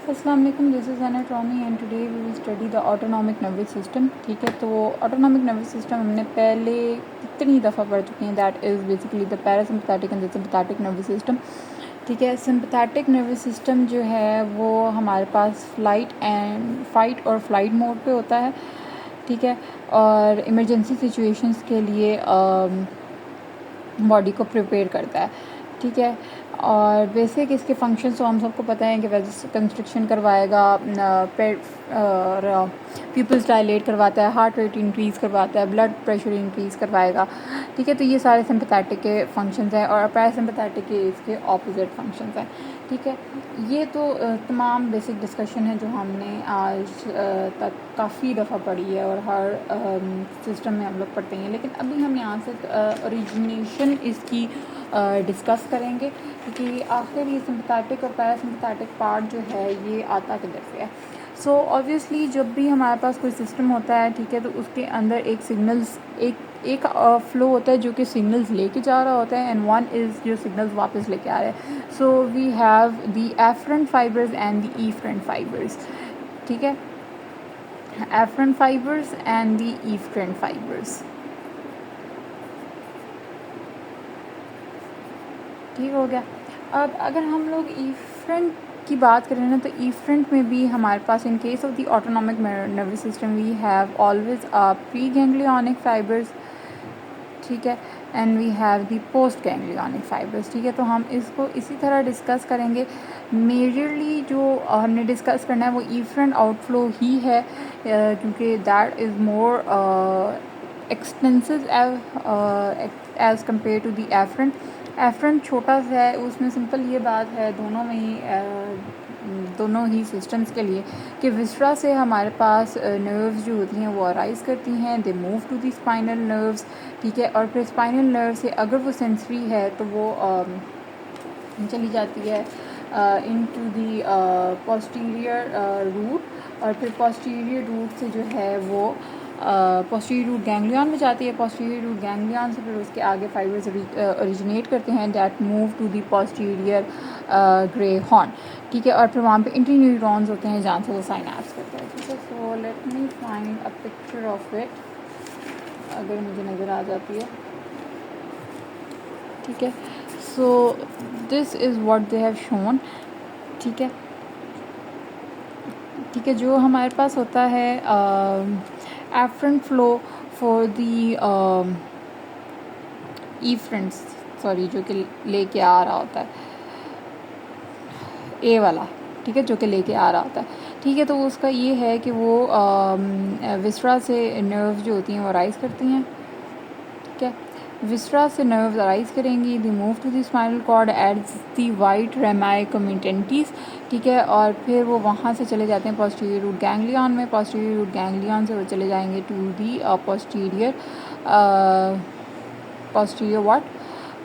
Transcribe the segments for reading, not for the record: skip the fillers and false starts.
अस्सलाम वालेकुम, this is anatomy and today we will study the autonomic nervous system. ठीक है, तो ऑटोनॉमिक नर्वस सिस्टम हमने पहले कितनी दफ़ा पढ़ चुके हैं। That is basically the parasympathetic and the sympathetic nervous system. ठीक है, सिम्पैथिक नर्वस सिस्टम जो है वो हमारे पास फाइट और फ्लाइट मोड पे होता है। ठीक है, और इमरजेंसी सिचुएशंस के लिए बॉडी को प्रिपेयर करता है। ठीक है, और बेसिक इसके फंक्शंस तो हम सबको पता है कि वैसे कंस्ट्रक्शन करवाएगा, और पीपल्स डायलेट करवाता है, हार्ट रेट इंक्रीज़ करवाता है, ब्लड प्रेशर इंक्रीज़ करवाएगा। ठीक है, तो ये सारे सिम्पैथिक के फंक्शंस हैं और पैरासिम्पैथिक के इसके ऑपोजिट फंक्शंस हैं। ठीक है, ये तो तमाम बेसिक डिस्कशन है जो हमने आज तक काफ़ी दफ़ा पढ़ी है और हर सिस्टम में हम लोग पढ़ते हैं। लेकिन अभी हम यहाँ से ओरिजिनेशन इसकी डिस्कस करेंगे, क्योंकि आखिर ये सिम्पैथिक और पैरासिम्पैथिक पार्ट जो है ये आता किधर से है। सो ऑब्वियसली जब भी हमारे पास कोई सिस्टम होता है, ठीक है, तो उसके अंदर एक फ्लो होता है जो कि सिग्नल्स लेके जा रहा होता है, एंड वन इज़ जो सिग्नल्स वापस लेके आ रहे हैं। So we have the afferent fibres and the efferent fibres. ठीक है, afferent fibres and the efferent fibres. ठीक हो गया। अब अगर हम लोग ईफरेंट की बात करें ना, तो ईफरेंट में भी हमारे पास in case of the autonomic nervous system we have always pre ganglionic fibres. ठीक है, and we have the post ganglionic fibres. ठीक है, तो हम इसको इसी तरह डिस्कस करेंगे। मेजरली जो हमने डिस्कस करना है वो ईफरेंट आउटफ्लो ही है, क्योंकि that is more extensive as compare to the efferent. Efferent छोटा सा है, उसमें सिंपल ये बात है दोनों ही सिस्टम्स के लिए कि विसरा से हमारे पास नर्व्स जो होती हैं वो अराइज करती हैं, they move to the spinal nerves. ठीक है, और फिर स्पाइनल नर्व से अगर वो सेंसरी है तो वो चली जाती है इनटू दी पोस्टीरियर रूट, और फिर पोस्टीरियर रूट से जो है वो पोस्टीरियर रूट गैंग्लियन में जाती है। पोस्टीरियर रूट गैंग्लियन से फिर उसके आगे फाइबर्स ओरिजिनेट करते हैं that move to the posterior grey horn. ठीक है, और फिर वहाँ पे इंटरन्यूरॉन्स होते हैं जहाँ से वो साइनैप्स करते हैं। ठीक है, so let me find a picture of it, अगर मुझे नज़र आ जाती है। ठीक है, so this is what they have shown. ठीक है, ठीक है, जो हमारे पास होता है efferent flow for the efferent, sorry, जो कि लेके आ रहा होता है ए वाला। ठीक है, जो कि लेके आ रहा होता है। ठीक है, तो उसका ये है कि वो विसरा से नर्व्स जो होती हैं वो राइज करती हैं। ठीक है, विसरा से नर्व्स अराइज करेंगी, the move to the spinal cord as the white rami communicantes. ठीक है, और फिर वो वहाँ से चले जाते हैं पोस्टीरियर रूट गैंग्लियन में। पोस्टीरियर रूट गैंग्लियन से वो चले जाएंगे to the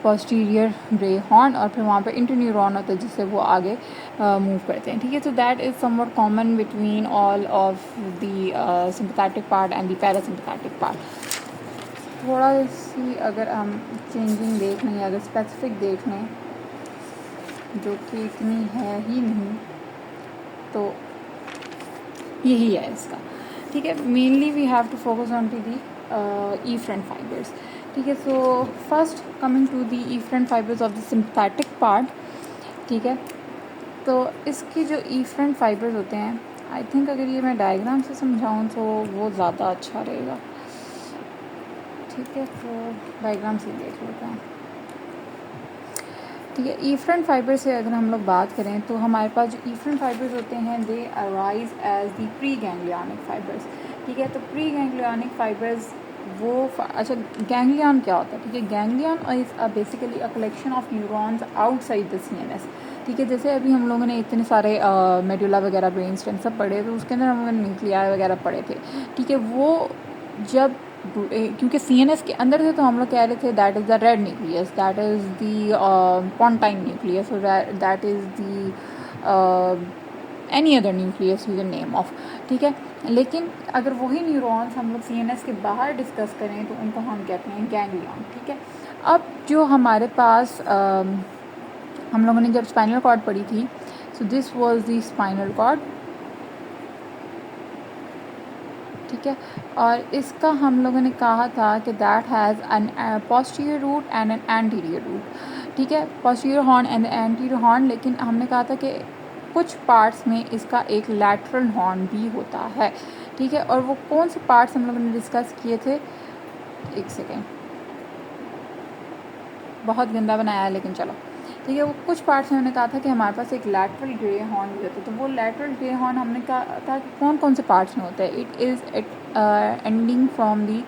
posterior grey horn, और फिर वहाँ पे इंटरन्यूरॉन होता है जिससे वो आगे मूव करते हैं। ठीक है, तो that is somewhat common between all of the sympathetic part and the parasympathetic part. थोड़ा सी अगर हम चेंजिंग देख लें, अगर स्पेसिफिक देख लें, जो कि इतनी है ही नहीं, तो यही है इसका। ठीक है, mainly we have to focus on to the efferent fibres. ठीक है, so first coming to the efferent fibres of the sympathetic part. ठीक है, तो इसके जो ईफरेंट फाइबर्स होते हैं, आई थिंक अगर ये मैं डायग्राम से समझाऊँ तो वो ज़्यादा अच्छा रहेगा। ठीक है, तो डायग्राम से देख लेते हैं। ठीक है, ईफरेंट फाइबर से अगर हम लोग बात करें तो हमारे पास जो ईफरेंट फाइबर्स होते हैं they arise as the pre ganglionic fibres. ठीक है, तो प्री गैंग्लियोनिक फाइबर्स वो अच्छा, गैंग्लियन क्या होता है? ठीक है, ganglion is basically a collection of neurons outside the CNS. ठीक है, जैसे अभी हम लोगों ने इतने सारे मेडुला वगैरह, ब्रेन स्टेम सब पढ़े, तो उसके अंदर हम लोगों ने न्यूक्लियाई वगैरह पढ़े थे। ठीक है, वो जब क्योंकि सीएनएस के अंदर थे तो हम लोग कह रहे थे that is the red nucleus, that is the pontine nucleus, that is the any other nucleus you can name of. ठीक है, लेकिन अगर वही न्यूरॉन्स हम लोग सीएनएस के बाहर डिस्कस करें तो उनको हम कहते हैं गैंग्लियन। ठीक है, अब जो हमारे पास हम लोगों ने जब स्पाइनल कॉर्ड पढ़ी थी, so this was the spinal cord, ठीक है। और इसका हम लोगों ने कहा था कि that has an posterior root and an anterior root, ठीक है, posterior horn and anterior horn. लेकिन हमने कहा था कि कुछ पार्ट्स में इसका एक लैटरल हॉर्न भी होता है, ठीक है। और वो कौन से पार्ट्स हम लोगों ने डिस्कस किए थे, एक सेकेंड, बहुत गंदा बनाया है लेकिन चलो, ठीक है। वो कुछ पार्ट्स में हमने कहा था कि हमारे पास एक लैटरल ग्रे हॉर्न भी होता है। तो वो लैटरल ग्रे हॉर्न हमने कहा था कि कौन कौन से पार्ट्स में होता है। It is ending from the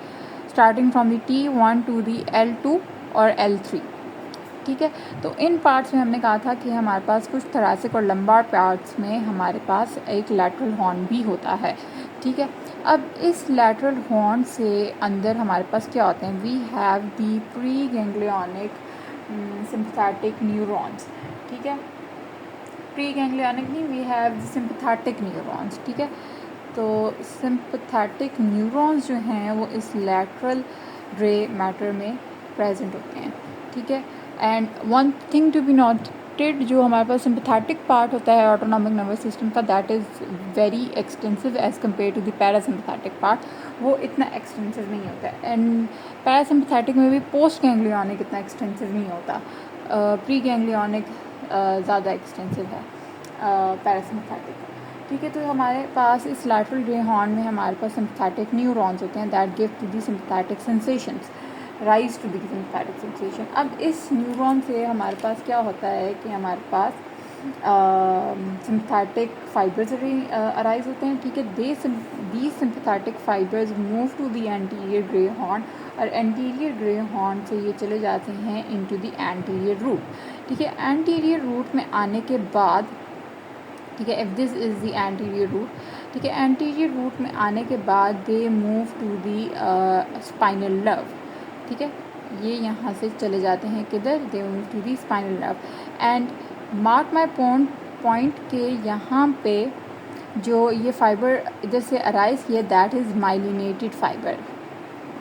starting from the T1 to the L2 और L3, ठीक है। तो इन पार्ट्स में हमने कहा था कि हमारे पास कुछ थोरैसिक और लंबार पार्ट्स में हमारे पास एक लैटरल हॉर्न भी होता है, ठीक है। अब इस लैटरल हॉर्न से अंदर हमारे पास क्या होते हैं, we have the pre ganglionic sympathetic neurons, ठीक है। प्री गैंग्लियनिक नहीं, वी हैव सिम्पैथेटिक न्यूरॉन्स, ठीक है। तो सिम्पैथेटिक न्यूरॉन्स जो हैं वो इस लैटरल ग्रे मैटर में प्रेजेंट होते हैं, ठीक है। And one thing to be noted, जो हमारे पास सिम्पैथेटिक पार्ट होता है ऑटोनॉमिक नर्वस सिस्टम का, that is very extensive as compare to the parasympathetic part, वो इतना एक्सटेंसिव नहीं होता है। एंड पैरासिम्पैथेटिक में भी पोस्ट गैंग्लियनिक इतना एक्सटेंसिव नहीं होता, प्री गैंग्लियनिक ज़्यादा एक्सटेंसिव है पैरासिम्पैथेटिक, ठीक है। तो हमारे पास इस लैटरल ग्रे हॉर्न में हमारे पास सिम्पैथेटिक न्यूरॉन्स होते हैं that give to the sympathetic sensations, rise to the sympathetic sensation. अब इस न्यूरॉन से हमारे पास क्या होता है कि हमारे पास सिम्पैथेटिक फाइबर्स अराइज होते हैं, ठीक है। The sympathetic fibres move to the anterior grey horn, और एंटीरियर ग्रे हॉर्न से ये चले जाते हैं इनटू दी एंटीरियर रूट, ठीक है। एंटीरियर रूट में आने के बाद, ठीक है, if this is the anterior root, ठीक है, एंटीरियर रूट में आने के बाद they move to the spinal nerve, ठीक है। ये यहाँ से चले जाते हैं किधर, they move to the spinal nerve. And mark my point के यहाँ पे जो ये फाइबर इधर से अराइज किया, दैट इज़ माइलिनेटेड फाइबर,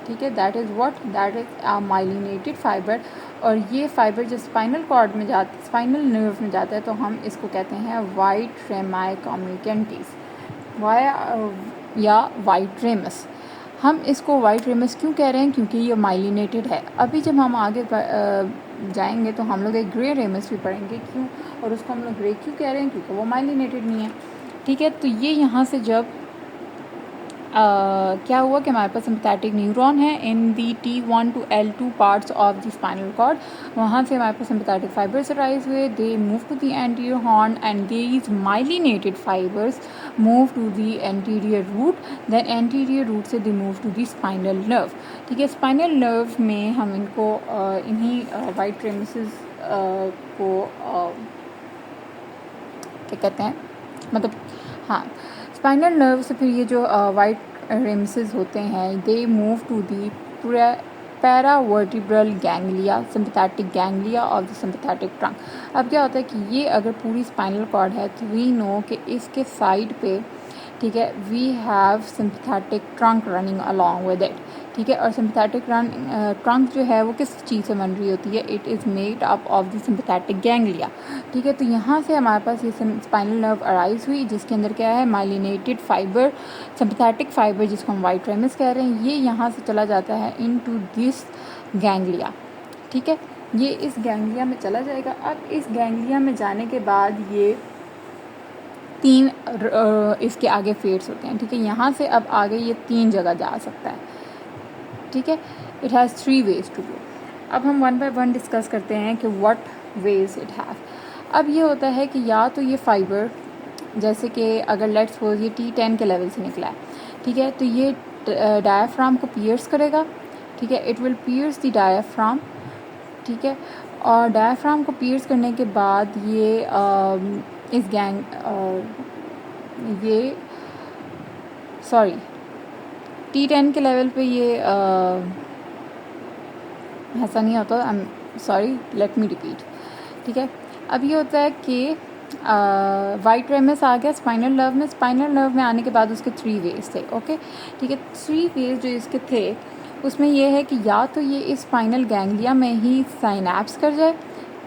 ठीक है। That is what, that is a myelinated fibre. और ये फाइबर जो स्पाइनल कॉर्ड में जाता, स्पाइनल नर्व में जाता है, तो हम इसको कहते हैं वाइट रेमाई कम्युनिकेंटिस या वाइट रेमस। हम इसको वाइट रेमस क्यों कह रहे हैं, क्योंकि ये माइलिनेटेड है। अभी जब हम आगे जाएंगे तो हम लोग एक ग्रे रेमस भी पढ़ेंगे, क्यों, और उसको हम लोग ग्रे क्यों कह रहे हैं, क्योंकि वो माइलिनेटेड नहीं है, ठीक है। तो ये यहाँ से जब क्या हुआ कि हमारे पास सिम्पैथेटिक न्यूरॉन है in the T1 to L2 parts of the spinal cord, वहाँ से हमारे पास सिम्पैथेटिक फाइबर्स अराइज हुए, they move to the anterior horn and these myelinated fibres move to the anterior root, then anterior root से they move to the spinal nerve, ठीक है। Spinal nerve में हम इनको इन्हीं वाइट रेमसेस को क्या कहते हैं, मतलब हाँ, स्पाइनल नर्व से फिर ये जो वाइट रेमसेस होते हैं, they move to the paravertebral ganglia, sympathetic ganglia of the sympathetic trunk. अब क्या होता है कि ये अगर पूरी स्पाइनल कॉर्ड है तो वी नो कि इसके साइड पे, ठीक है, we have sympathetic trunk running along with it, ठीक है। और सिम्पैथेटिक ट्रंक जो है वो किस चीज़ से बन रही होती है, it is made up of the sympathetic ganglia, ठीक है। तो यहाँ से हमारे पास ये स्पाइनल नर्व अराइज हुई, जिसके अंदर क्या है, माइलिनेटेड फाइबर, सिम्पैथेटिक फाइबर, जिसको हम वाइट रेमस कह रहे हैं, ये यहाँ से चला जाता है इनटू दिस गैंग्लिया, ठीक है। ये इस गैंग्लिया में चला जाएगा। अब इस गैंग्लिया में जाने के बाद ये 3 इसके आगे फेट्स होते हैं, ठीक है। यहाँ से अब आगे ये 3 जगह जा सकता है, ठीक है। It has 3 ways to go. अब हम 1 बाय 1 डिस्कस करते हैं कि व्हाट वेज इट हैव। अब ये होता है कि या तो ये फाइबर, जैसे कि अगर लेट्स सपोज ये T10 के लेवल से निकला है, ठीक है, तो ये डायाफ्राम को पियर्स करेगा, ठीक है, it will piers the diaphragm, ठीक है। और डायाफ्राम को पियर्स करने के बाद ये इस ये सॉरी T10 के लेवल पे ये ऐसा नहीं होता, I am sorry, let me repeat, ठीक है। अब ये होता है कि वाइट रेमस आ गया स्पाइनल नर्व में, स्पाइनल नर्व में आने के बाद उसके 3 वेज थे, ओके, ठीक है। 3 वेज जो इसके थे उसमें यह है कि या तो ये इस स्पाइनल गैंग्लिया में ही साइनैप्स कर जाए,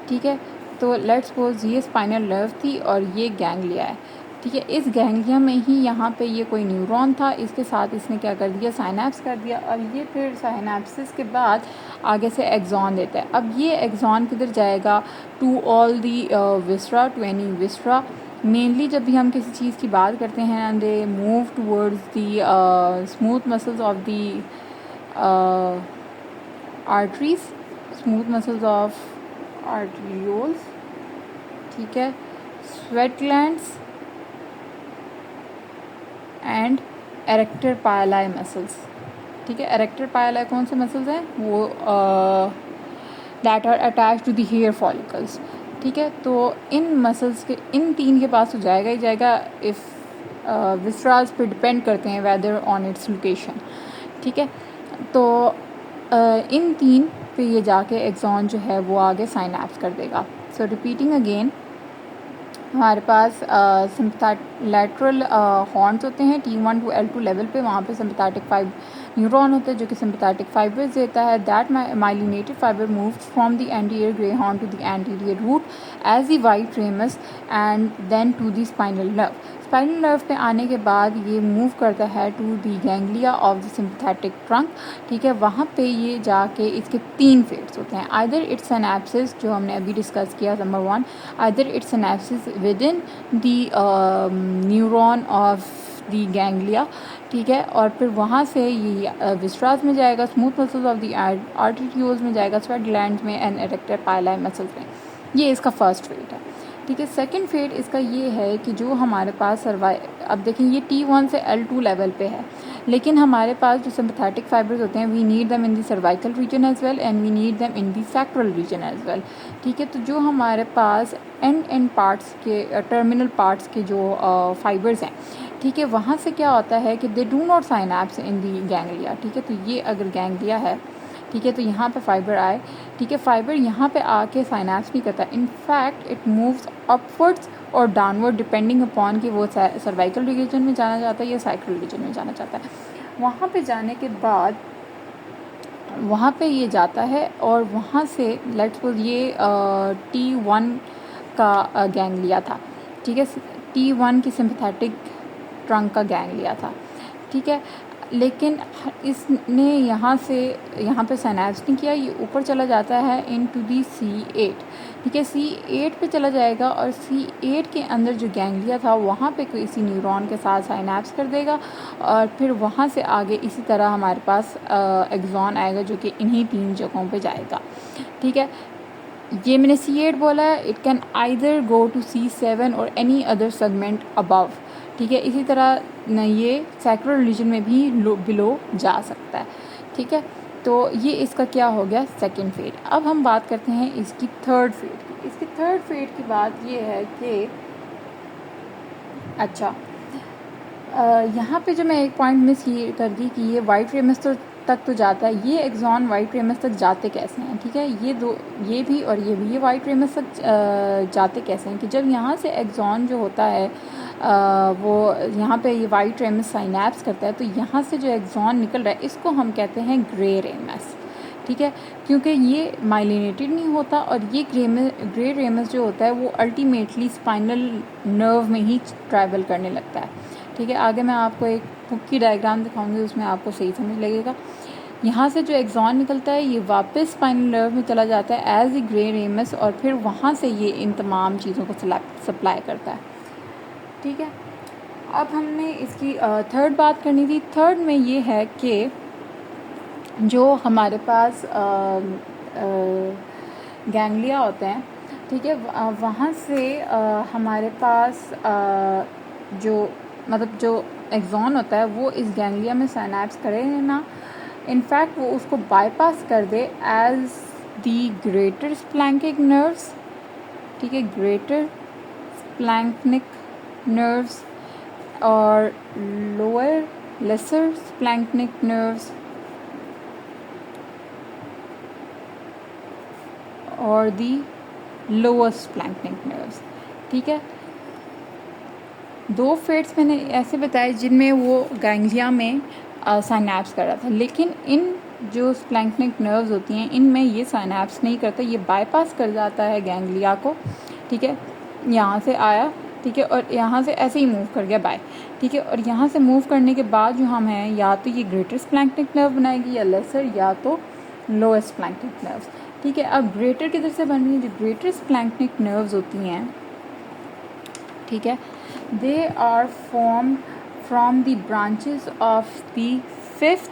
ठीक है, तो लेट्स सपोज ये स्पाइनल नर्व थी और ये गैंग्लिया है, ठीक है। इस गैंग्लिया में ही यहाँ पे ये कोई न्यूरॉन था, इसके साथ इसने क्या कर दिया, साइनैप्स कर दिया, और ये फिर साइनैप्सिस के बाद आगे से एक्सॉन देता है। अब ये एक्सॉन किधर जाएगा, to all the viscera, to any viscera. Mainly जब भी हम किसी चीज़ की बात करते हैं, they move towards the smooth muscles of the arteries, smooth muscles of arterioles, ठीक है, sweat glands and arrector pili muscles, ठीक है। एरेक्टर पायलाई कौन से मसल्स हैं, वो that are attach to the hair follicles, ठीक है। तो इन मसल्स के, इन तीन के पास तो जाएगा ही जाएगा, इफ़ विस्ट्रास पे डिपेंड करते हैं वेदर ऑन इट्स लोकेशन, ठीक है। तो इन तीन पे ये जाके एक्सॉन जो है वो आगे साइनैप्स कर देगा। सो रिपीटिंग अगेन, हमारे पास लैटरल हॉर्न्स होते हैं T1 to L2 लेवल पे, वहाँ पे सिम्पैथेटिक फाइबर न्यूरॉन होते हैं जो कि सिम्पैथेटिक फाइबर्स देता है। That myelinated fibre moves from the anterior grey horn to the anterior root as the white ramus and then to the spinal nerve. Spinal nerve पे आने के बाद ये मूव करता है to the ganglia of the sympathetic trunk, ठीक है। वहाँ पे ये जाके इसके तीन फेट्स होते हैं, आइदर इट्स सिनैप्सिस जो हमने अभी डिस्कस किया number 1, either its synapses within the neuron of the ganglia, ठीक है। और फिर वहाँ से ये विस्ट्रास में जाएगा, smooth muscles of the arterioles में जाएगा, स्वेट ग्लैंड्स में एंड एरेक्टर पायलाई मसल्स में। ये इसका फर्स्ट फेट है, ठीक है। सेकंड फेट इसका ये है कि जो हमारे पास अब देखें ये T1 से L2 लेवल पे है, लेकिन हमारे पास जो सिम्पैथेटिक फाइबर्स होते हैं, we need them in the cervical region as well and we need them in the sacral region as well, ठीक है। तो जो हमारे पास एंड पार्ट्स के, टर्मिनल पार्ट्स के जो फाइबर्स हैं, ठीक है, वहाँ से क्या होता है कि they do not synapse in the ganglia, ठीक है। तो ये अगर गैंग्लिया है, ठीक है, तो यहाँ पे फाइबर आए, ठीक है, फाइबर यहाँ पे आके साइनैप्स नहीं करता, इनफैक्ट इट मूव्स अपवर्ड्स और डाउनवर्ड डिपेंडिंग अपॉन कि वो सर्वाइकल रीजन में जाना चाहता है या साइक्रल रीजन में जाना चाहता है। वहाँ पे जाने के बाद वहाँ पे ये जाता है और वहाँ से लेट्स सपोज ये T1 का गैंग्लिया था, ठीक है, T1 की सिम्पैथेटिक ट्रंक का गैंग्लिया था, ठीक है। लेकिन इसने यहाँ पे साइनैप्स नहीं किया, ये ऊपर चला जाता है इनटू दी C8, ठीक है, C8 पे चला जाएगा और C8 के अंदर जो गैंग्लिया था वहाँ पे किसी न्यूरॉन के साथ साइनैप्स कर देगा और फिर वहाँ से आगे इसी तरह हमारे पास एक्सॉन आएगा जो कि इन्हीं तीन जगहों पे जाएगा, ठीक है। ये मैंने C8 बोला है, it can either go to C7 और एनी अदर सेगमेंट अबव, ठीक है। इसी तरह न ये सैक्रल रीजन में भी बिलो जा सकता है, ठीक है। तो ये इसका क्या हो गया, सेकंड फेट। अब हम बात करते हैं इसकी थर्ड फेट की। इसकी थर्ड फेट की बात ये है कि अच्छा, यहाँ पे जो मैं एक पॉइंट मिस ये कर दी कि ये वाइट रेमस तक तो जाता है, ये एक्सॉन वाइट रेमस तक जाते कैसे हैं, ठीक है। ये भी और ये भी, ये वाइट रेमस तक जाते कैसे हैं कि जब यहाँ से एक्सॉन जो होता है वो यहाँ पे ये वाइट रेमस साइनैप्स करता है, तो यहाँ से जो एक्सॉन निकल रहा है इसको हम कहते हैं ग्रे रेमस, ठीक है, क्योंकि ये माइलिनेटेड नहीं होता और ये ग्रे रेमस जो होता है वो अल्टीमेटली स्पाइनल नर्व में ही ट्रैवल करने लगता है, ठीक है। आगे मैं आपको एक बुक की डायग्राम दिखाऊंगी, उसमें आपको सही समझ लगेगा। यहाँ से जो एक्सॉन निकलता है ये वापस स्पाइनल नर्व में चला जाता है एज ए ग्रे रेमस और फिर वहाँ से ये इन तमाम चीज़ों को सप्लाई करता है, ठीक है। अब हमने इसकी थर्ड बात करनी थी। थर्ड में ये है कि जो हमारे पास गैंग्लिया होते हैं, ठीक है, वहाँ से हमारे पास जो एक्सॉन होता है वो इस गैंग्लिया में साइनैप्स करे ना, इनफैक्ट वो उसको बाईपास कर दे एज दी ग्रेटर स्प्लैंकिक नर्व्स, ठीक है, ग्रेटर स्प्लैंक्निक नर्व्स और लोअर लेसर स्प्लैंक्निक नर्व्स और दी लोअर स्प्लैंक्निक नर्व्स, ठीक है। दो फेट्स मैंने ऐसे बताए जिनमें वो गैंग्लिया में साइनैप्स कर रहा था, लेकिन इन जो स्प्लैंक्निक नर्व्स होती हैं इनमें ये साइनेप्स नहीं करता, ये बाईपास कर जाता है गैंग्लिया को, ठीक है। यहाँ से आया, ठीक है, और यहाँ से ऐसे ही मूव कर गया बाय, ठीक है। और यहाँ से मूव करने के बाद जो हम हैं, या तो ये ग्रेटर स्प्लैंक्निक नर्व बनाएगी या लेसर, या तो लोएस्ट स्प्लैंक्निक नर्व्स, ठीक है। अब ग्रेटर किधर से बन रही है? जो ग्रेटर स्प्लैंक्निक नर्व्स होती हैं, ठीक है, they are formed from the branches of the 5th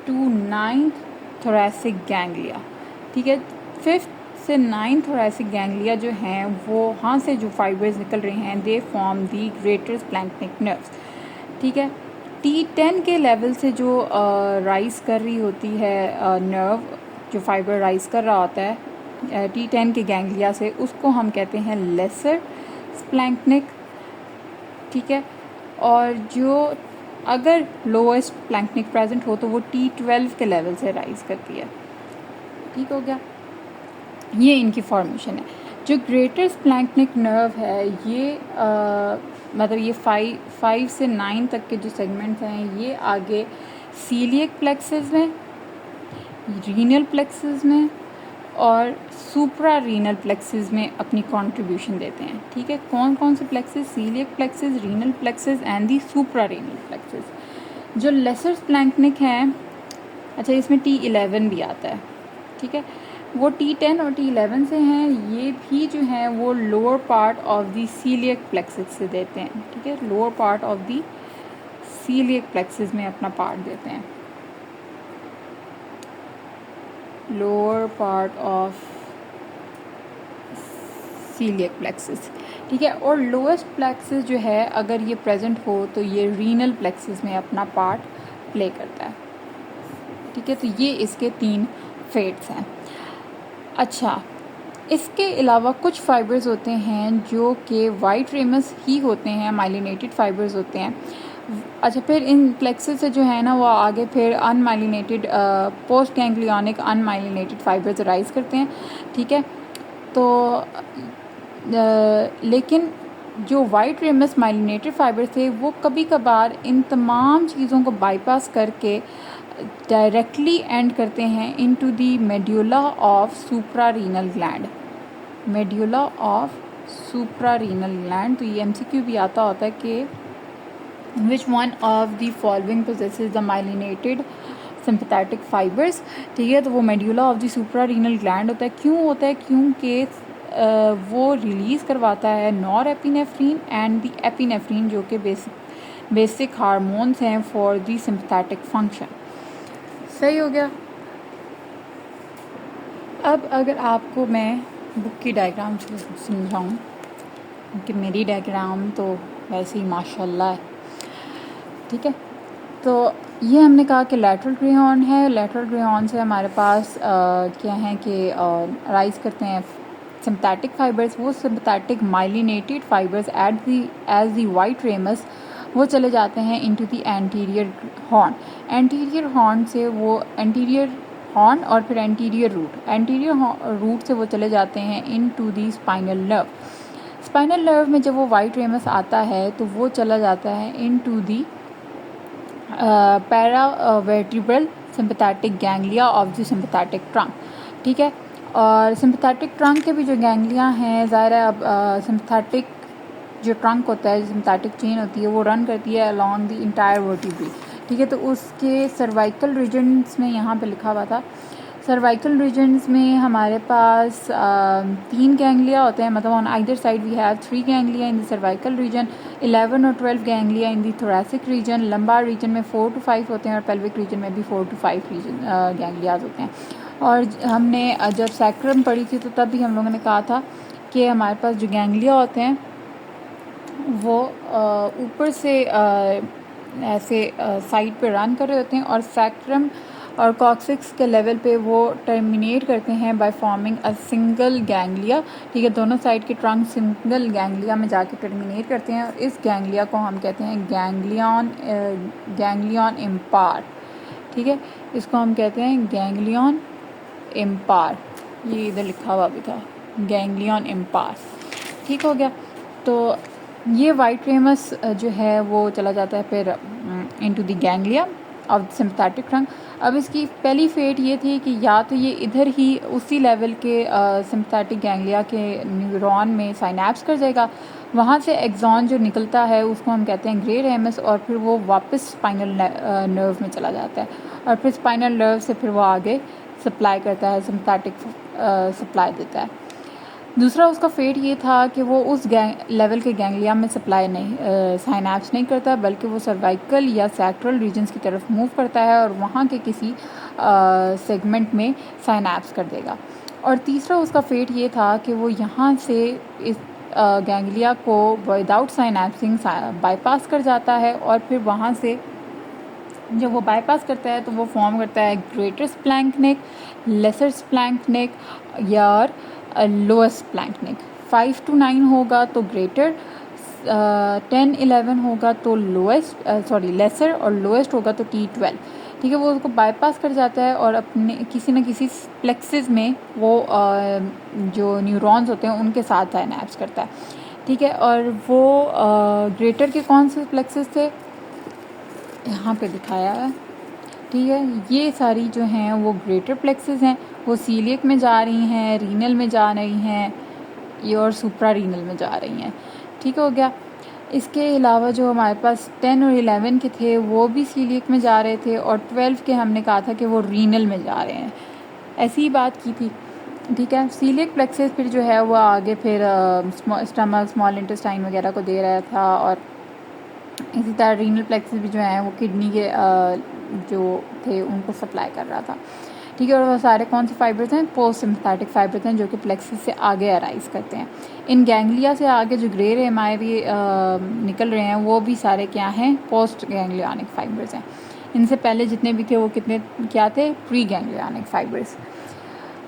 to 9th thoracic ganglia, ठीक है। 5th से 9th thoracic गैंग्लिया जो हैं वो वहाँ से जो फाइबर्स निकल रहे हैं, they form the greater splanchnic nerves, ठीक है। T10 के लेवल से जो राइज कर रही होती है नर्व, जो फाइबर राइज कर रहा होता है T10 के गैंग्लिया से, उसको हम कहते हैं लेसर स्प्लैंक्निक, ठीक है। और जो अगर लोएस्ट स्प्लैंक्निक प्रेजेंट हो तो वो T12 के लेवल से राइज करती है, ठीक हो गया। ये इनकी फॉर्मेशन है। जो ग्रेटर स्प्लैंक्निक नर्व है ये मतलब ये 5 से 9 तक के जो सेगमेंट्स हैं, ये आगे सीलियक प्लेक्सस में, रीनल प्लेक्सस में और सुप्रा रीनल प्लेक्सस में अपनी कंट्रीब्यूशन देते हैं, ठीक है। कौन कौन से plexus? Coeliac plexus, renal plexus and the supra renal plexus. जो लेसर स्प्लैंक्निक हैं, अच्छा इसमें T11 भी आता है, ठीक है, वो T10 और T11 से हैं। ये भी जो हैं वो lower part of the coeliac plexus से देते हैं, ठीक है, lower part of the coeliac plexus में अपना पार्ट देते हैं, lower part of coeliac plexus, ठीक है। और लोएस्ट प्लेक्सस जो है अगर ये प्रेजेंट हो तो ये रीनल प्लेक्सस में अपना पार्ट प्ले करता है, ठीक है। तो ये इसके 3 फेट्स हैं। अच्छा, इसके अलावा कुछ फाइबर्स होते हैं जो कि वाइट रेमस ही होते हैं, माइलिनेटेड फाइबर्स होते हैं। अच्छा, फिर इन प्लेक्सस से जो है ना वो आगे फिर unmyelinated post ganglionic unmyelinated fibres rise करते हैं, ठीक है। तो लेकिन जो वाइट रेमस माइलिनेटेड फाइबर थे वो कभी कभार इन तमाम चीज़ों को बाईपास करके डायरेक्टली एंड करते हैं into the medulla of suprarenal gland, medulla of suprarenal gland. तो ये MCQ भी आता होता है कि which one of the following possesses the myelinated sympathetic fibres, ठीक है। तो वो medulla of the suprarenal gland होता है। क्यों होता है? क्योंकि वो रिलीज़ करवाता है nor epinephrine and the epinephrine, जो कि बेसिक हार्मोन्स हैं फॉर दी सिंपैथेटिक फंक्शन। सही हो गया। अब अगर आपको मैं बुक की डायग्राम से समझाऊँ कि मेरी डायग्राम तो वैसे ही माशाल्लाह है, ठीक है। तो ये हमने कहा कि लैटरल ग्रेहॉर्न है। लैटरल ग्रेहॉर्न से हमारे पास क्या है कि राइज करते हैं सिंपैथेटिक फाइबर्स। वो sympathetic myelinated fibres as the white ramus वो चले जाते हैं into the anterior horn. Anterior horn से वो एंटीरियर हॉर्न और फिर एंटीरियर रूट से वो चले जाते हैं इनटू दी स्पाइनल नर्व। स्पाइनल नर्व में जब वो वाइट रेमस आता है तो वो चला जाता है into the paravertebral sympathetic ganglia of the sympathetic trunk, ठीक है। और सिंपैथेटिक ट्रंक के भी जो गैंग्लिया हैं, ज़ाहिर है अब सिंपैथेटिक जो ट्रंक होता है, सिंपैथेटिक चेन होती है, वो रन करती है अलॉन्ग द इंटायर वर्टिब्रे, ठीक है। तो उसके सर्वाइकल रीजन्स में यहाँ पे लिखा हुआ था, सर्वाइकल रीजन्स में हमारे पास 3 गैंग्लिया होते हैं, मतलब on either side we have 3 ganglia in the cervical region, 11 और 12 ganglia in the thoracic region. Lumbar region में 4 to 5 होते हैं और पेल्विक रीजन में भी 4 to 5 गैंग्लियाज होते हैं। और हमने जब सैक्रम पढ़ी थी तो तब भी हम लोगों ने कहा था कि हमारे पास जो गैंग्लिया होते हैं वो ऊपर से ऐसे साइड पे रन कर रहे होते हैं और सैक्रम और कॉक्सिक्स के लेवल पे वो टर्मिनेट करते हैं by forming a single ganglia, ठीक है। दोनों साइड के ट्रंक सिंगल गैंग्लिया में जाके टर्मिनेट करते हैं और इस गैंग्लिया को हम कहते हैं गैंग्लियन इम्पार, ठीक है। इसको हम कहते हैं गैंग्लियन इम्पार, ये इधर लिखा हुआ भी था गैंग्लियन इम्पार, ठीक हो गया। तो ये वाइट रेमस जो है वो चला जाता है फिर into the ganglia, of sympathetic trunk. अब इसकी पहली फेट ये थी कि या तो ये इधर ही उसी लेवल के सिम्पथेटिक गैंग्लिया के न्यूरॉन में साइनैप्स कर जाएगा, वहाँ से एक्सॉन जो निकलता है उसको हम कहते हैं ग्रे रेमस, और फिर वो वापस स्पाइनल नर्व में चला जाता है, और फिर स्पाइनल नर्व से फिर वो आगे सप्लाई करता है, सिम्पथेटिक सप्लाई देता है। दूसरा उसका फेट ये था कि वो उस लेवल के गैंग्लिया में सप्लाई नहीं साइनैप्स नहीं करता, बल्कि वो सर्वाइकल या सैक्रल रीजन्स की तरफ मूव करता है और वहाँ के किसी सेगमेंट में साइनैप्स कर देगा। और तीसरा उसका फेट ये था कि वो यहाँ से इस गैंग्लिया को विदाउट साइनैप्सिंग बाईपास कर जाता है, और फिर वहाँ से जब वो बाईपास करता है तो वो फॉर्म करता है ग्रेटर स्प्लैंक्निक, लेसर स्प्लैंक्निक या लोएस्ट स्प्लैंक्निक। 5 to 9 होगा तो ग्रेटर, 10-11 होगा तो लेसर, और लोएस्ट होगा तो T12। ठीक है, वो उसको बाईपास कर जाता है और अपने किसी न किसी प्लेक्सिस में वो जो न्यूरॉन्स होते हैं उनके साथ साइनैप्स करता है। ठीक है, और वो ग्रेटर के कौन से प्लेक्सिस थे यहाँ पे दिखाया है। ठीक है, ये सारी जो हैं वो ग्रेटर प्लेक्सिस हैं, वो सीलियक में जा रही हैं, रीनल में जा रही हैं, ये और सुप्रा रीनल में जा रही हैं। ठीक हो गया। इसके अलावा जो हमारे पास 10 और 11 के थे वो भी सीलियक में जा रहे थे, और 12 के हमने कहा था कि वो रीनल में जा रहे हैं, ऐसी ही बात की थी। ठीक है, सीलियक प्लेक्सिस फिर जो है वो आगे फिर स्टमक, स्मॉल इंटेस्टाइन वगैरह को दे रहा था, और इसी तरह रीनल प्लेक्सिस भी जो है वो किडनी के जो थे उनको सप्लाई कर रहा था। ठीक है, और वो सारे कौन से फाइबर्स हैं, पोस्ट सिम्पथेटिक फाइबर्स हैं, जो कि प्लेक्सिस से आगे अराइज करते हैं। इन गैंग्लिया से आगे जो ग्रे रेमाए भी निकल रहे हैं वो भी सारे क्या हैं, पोस्ट गैंग्लियानिक फाइबर्स हैं। इनसे पहले जितने भी थे वो कितने क्या थे, प्री गैंग्लियानिक फाइबर्स।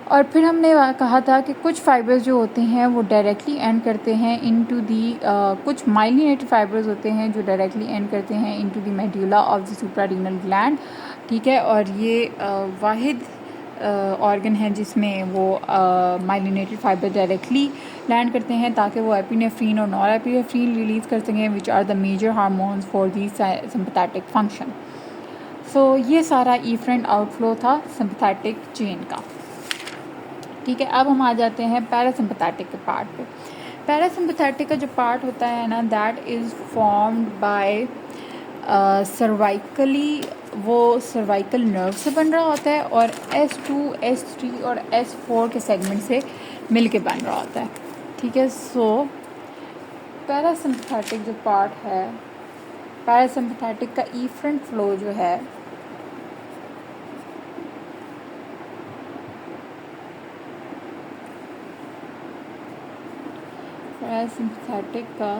और फिर हमने कहा था कि कुछ फाइबर्स जो होते हैं वो डायरेक्टली एंड करते हैं इनटू दी कुछ माइलिनेटेड फाइबर्स होते हैं जो डायरेक्टली एंड करते हैं into the medulla of the suprarenal gland. ठीक है, और ये वाहिद ऑर्गन है जिसमें वो माइलिनेटेड फाइबर डायरेक्टली लैंड करते हैं ताकि वो एपिनेफ्रीन और नॉर एपिनेफ्रीन रिलीज़ कर सकें, which are the major hormones for the sympathetic function. So ये सारा इफरेंट आउटफ्लो था सिम्पथेटिक चेन का। ठीक है, अब हम आ जाते हैं पैरासिम्पथेटिक के पार्ट पे। पैरासिम्पथेटिक का जो पार्ट होता है ना, दैट इज़ फॉर्म्ड बाय सर्वाइकली, वो सर्वाइकल नर्व से बन रहा होता है, और S2, S3 और S4 के सेगमेंट से मिल के बन रहा होता है। ठीक है, सो पैरासिम्पथेटिक जो पार्ट है, पैरासिम्पथेटिक का इफरेंट फ्लो जो है पैरासिम्पथेटिक का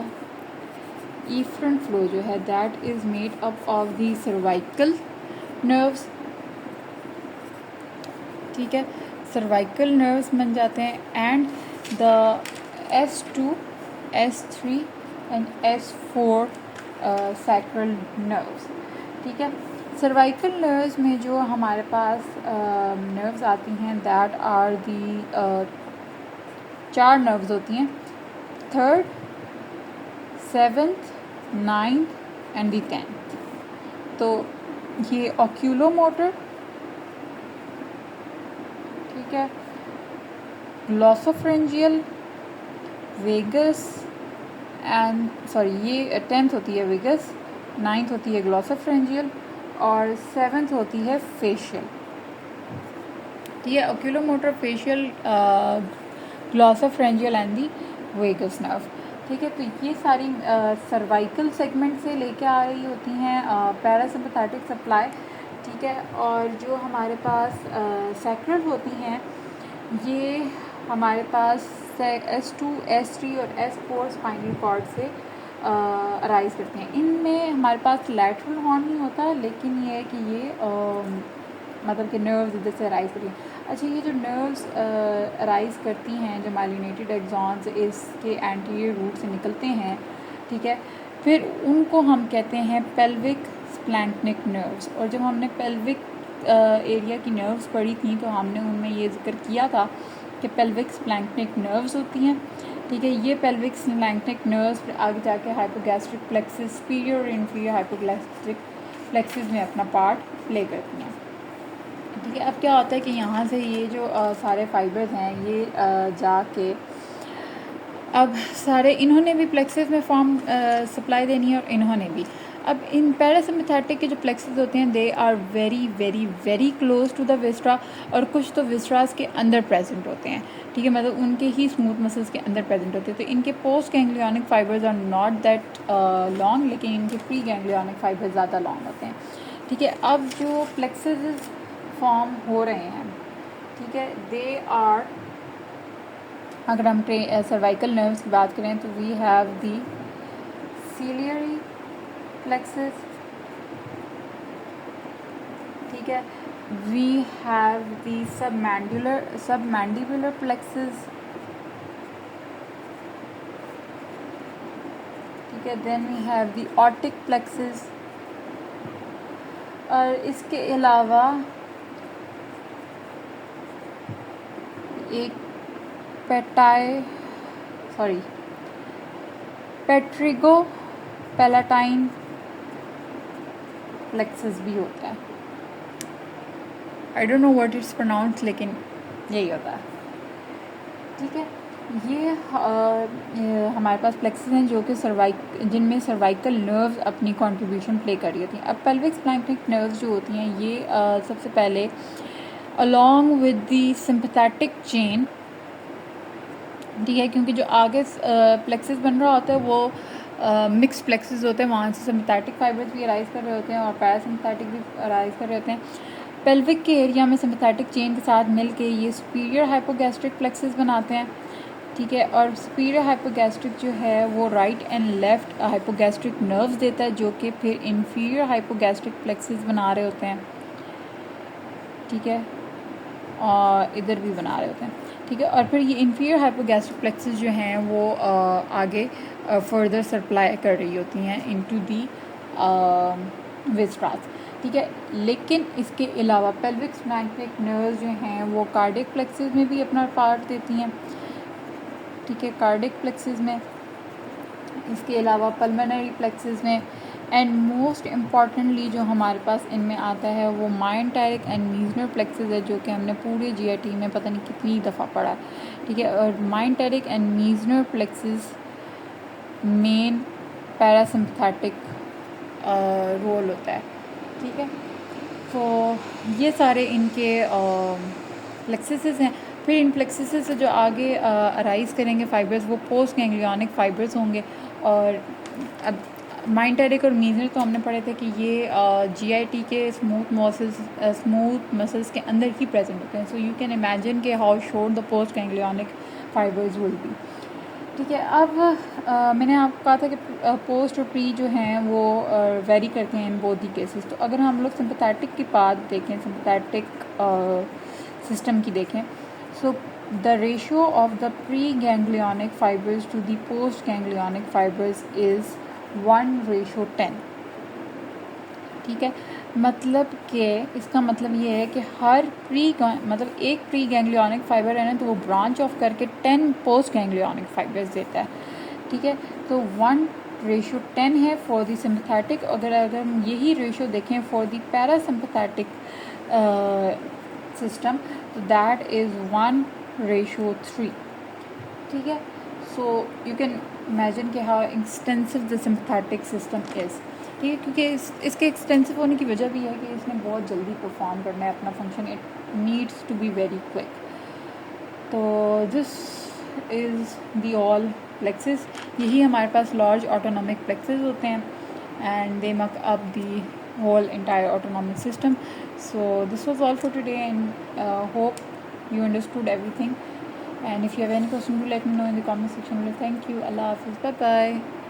इफरेंट फ्लो जो है that is made up of the cervical nerves. ठीक है, सर्वाइकल नर्व्स बन जाते हैं and the S2, S3 and S4 sacral nerves. ठीक है, सर्वाइकल नर्व्स में जो हमारे पास नर्व्स आती हैं दैट आर दी 4 नर्व्स होती हैं, 3rd, 7th, 9th and the 10th। तो ये ऑक्यूलोमोटर, ठीक है, ग्लॉसोफ्रेंजियल, वेगस एंड ये 10th होती है वेगस, 9th होती है ग्लॉसोफ्रेंजियल और 7th होती है फेशियल। ठीक है, oculomotor, facial, glossopharyngeal and the vagus nerve. ठीक है, तो ये सारी सर्वाइकल सेगमेंट से लेके आ रही होती हैं पैरासिम्पथेटिक सप्लाई। ठीक है, और जो हमारे पास सैक्रल होती हैं ये हमारे पास S2, S3 और S4 स्पाइनल कॉर्ड से अराइज करते हैं। इनमें हमारे पास लैटरल हॉर्न नहीं होता, लेकिन ये है कि ये मतलब कि नर्व्स इधर से अराइज करती हैं। अच्छा, ये जो नर्व्स अराइज करती हैं, जो माइलिनेटेड एक्सॉन्स इसके एंटीरियर रूट से निकलते हैं, ठीक है, फिर उनको हम कहते हैं पेल्विक स्प्लैंक्निक नर्व्स। और जब हमने पेल्विक एरिया की नर्व्स पढ़ी थी तो हमने उनमें ये जिक्र किया था कि पेल्विक स्प्लैंक्निक नर्व्स होती हैं। ठीक है, ये पेल्विक स्प्लैंक्निक नर्व्स आगे जाके हाइपोगैस्ट्रिक प्लेक्सस, सुपीरियर और इन्फीरियर हाइपोगैस्ट्रिक प्लेक्सिस में अपना पार्ट प्ले करती हैं। ठीक है, अब क्या होता है कि यहाँ से ये जो सारे फाइबर्स हैं ये जाके अब सारे इन्होंने भी प्लेक्सिस में फॉर्म सप्लाई देनी है और इन्होंने भी। अब इन पैरासिम्पथेटिक के जो प्लेक्सिस होते हैं they are very very very close to the viscera, और कुछ तो विस्ट्रास के अंदर प्रेजेंट होते हैं। ठीक है, मतलब उनके ही स्मूथ मसल्स के अंदर प्रेजेंट होते हैं। तो इनके post ganglionic fibres are not that long, लेकिन इनके प्री गैंग्लियनिक फाइबर्स ज़्यादा लॉन्ग होते हैं। ठीक है, अब जो प्लेक्सिस फॉर्म हो रहे हैं, ठीक है, दे आर, अगर हम सर्वाइकल नर्व्स की बात करें तो we have the ciliary plexus, ठीक है, we have the submandibular plexus, ठीक है, then we have the otic plexus, और इसके अलावा एक पेट्रिगो पैलाटाइन प्लेक्सिस भी होता है। I don't know what it's pronounce, लेकिन यही होता है। ठीक है, ये हमारे पास प्लेक्सिस हैं जो कि जिनमें सर्वाइकल नर्व्स अपनी कंट्रीब्यूशन प्ले कर रही होती हैं। अब पेल्विक स्प्लैंक्टिक नर्व्स जो होती हैं ये सबसे पहले along with the sympathetic chain, ठीक है, क्योंकि जो आगे प्लेक्सिस बन रहा होता है वो मिक्स प्लेक्सिस होते हैं, वहाँ से सिंपैथेटिक फाइबर्स भी अराइज कर रहे होते हैं और पैरासिम्पैथेटिक भी अराइज कर रहे होते हैं। पेल्विक के एरिया में सिंपैथेटिक चेन के साथ मिलके ये सुपीरियर हाइपोगैस्ट्रिक प्लेक्सिस बनाते हैं। ठीक है, और सुपीरियर हाइपोगैस्ट्रिक जो है वो right and left hypogastric nerves देता है जो कि फिर इन्फीरियर हाइपोगैस्ट्रिक प्लेक्सिस बना रहे होते हैं। ठीक है, और इधर भी बना रहे होते हैं। ठीक है, और फिर ये इन्फीरियर हाइपोगैस्ट्रिक प्लेक्सिस जो हैं वो आगे फर्दर सप्लाई कर रही होती हैं इनटू दी विस्ट्रास। ठीक है, लेकिन इसके अलावा पेल्विक स्प्लैंक्टिक नर्व्स जो हैं वो कार्डियक प्लेक्सिस में भी अपना पार्ट देती हैं। ठीक है, कार्डियक प्लेक्सिस में, इसके अलावा पल्मोनरी प्लेक्सिस में, एंड मोस्ट इम्पॉर्टेंटली जो हमारे पास इनमें आता है वो माइंटेरिक एंड मीजनर प्लेक्सिस है, जो कि हमने पूरे जीआईटी में पता नहीं कितनी दफ़ा पढ़ा है। ठीक है, और myenteric and Meissner plexus main parasympathetic role होता है। ठीक है, तो ये सारे इनके प्लेक्सिस हैं। फिर इन प्लेक्सिस से जो आगे अराइज करेंगे फाइबर्स वो पोस्ट गैंग्लियनिक फाइबर्स होंगे। और अब माइंटेरिक और मीजनर तो हमने पढ़े थे कि ये जीआईटी के स्मूथ मसल्स के अंदर ही प्रेजेंट होते हैं। सो यू कैन इमेजिन के how short the post ganglionic fibres will be. ठीक है, अब मैंने आपको कहा था कि पोस्ट और प्री जो हैं वो वेरी करते हैं इन बोथ दी केसेस। तो अगर हम लोग सिंपैथेटिक की बात देखें, सिंपैथेटिक सिस्टम की देखें, so the ratio of the pre ganglionic fibres to the post ganglionic fibres is 1:10। ठीक है, मतलब कि इसका मतलब ये है कि हर मतलब एक प्री गैंग्लियनिक फाइबर है ना, तो वो ब्रांच ऑफ करके 10 पोस्ट गैंग्लियनिक फाइबर्स देता है। ठीक है, तो 1:10 है फॉर दी सिंपैथेटिक। अगर हम यही रेशियो देखें फॉर दी पैरासिम्पैथेटिक सिस्टम, तो दैट इज़ 1:3। ठीक है, सो यू कैन इमेजिन कि how extensive the sympathetic system is. ठीक है, क्योंकि इसके एक्सटेंसिव होने की वजह भी है कि इसने बहुत जल्दी परफॉर्म करना है अपना function, it needs to be very quick. तो this is the all plexus, यही हमारे पास लार्ज ऑटोनॉमिक प्लेक्सिस होते हैं, and they make up the whole entire autonomic system. So this was all for today, and hope you understood everything, and if you have any question, do let me know in the comment section below. Thank you. Allah Hafiz. Bye bye.